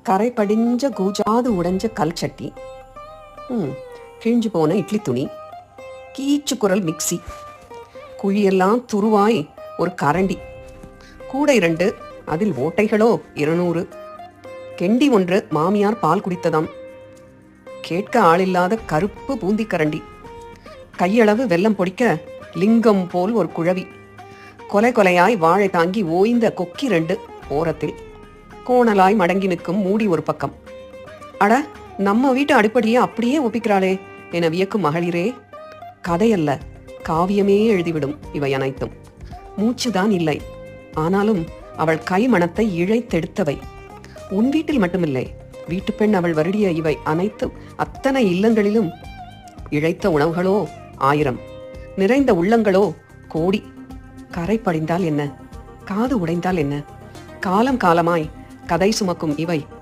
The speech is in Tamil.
கரை படிஞ்ச கூஜாது உடைஞ்ச கல் சட்டி, கிழிஞ்சு போன இட்லி துணி, கீச்சு குரல் மிக்சி, குழியெல்லாம் துருவாய் ஒரு கரண்டி, கூடை 2, அதில் ஓட்டைகளோ 200, கெண்டி ஒன்று மாமியார் பால் குடித்ததாம், கேட்க ஆளில்லாத கருப்பு பூந்தி கரண்டி, கையளவு வெல்லம் பொடிக்க லிங்கம் போல் ஒரு குழவி, கொலை கொலையாய் வாழை தாங்கி ஓய்ந்த கொக்கி 2 ஓரத்தில், கோணலாய் மடங்கி நிற்கும் மூடி ஒரு பக்கம். அட, நம்ம வீட்டு அடிப்படையே அப்படியே ஒப்பிக்கிறாளே என வியக்கும் மகளிரே. கதையல்ல, காவியமே எழுதிவிடும் இவை அனைத்தும். மூச்சுதான் இல்லை, ஆனாலும் அவள் கை மணத்தை இழைத்தெடுத்தவை. உன் வீட்டில் மட்டுமில்லை, வீட்டு பெண் அவள் வருடிய இவை அனைத்தும் அத்தனை இல்லங்களிலும் இழைத்த உணவுகளோ 1000, நிறைந்த உள்ளங்களோ கோடி. கரை படிந்தால் என்ன, காது உடைந்தால் என்ன, காலம் காலமாய் கதை சுமக்கும் இவை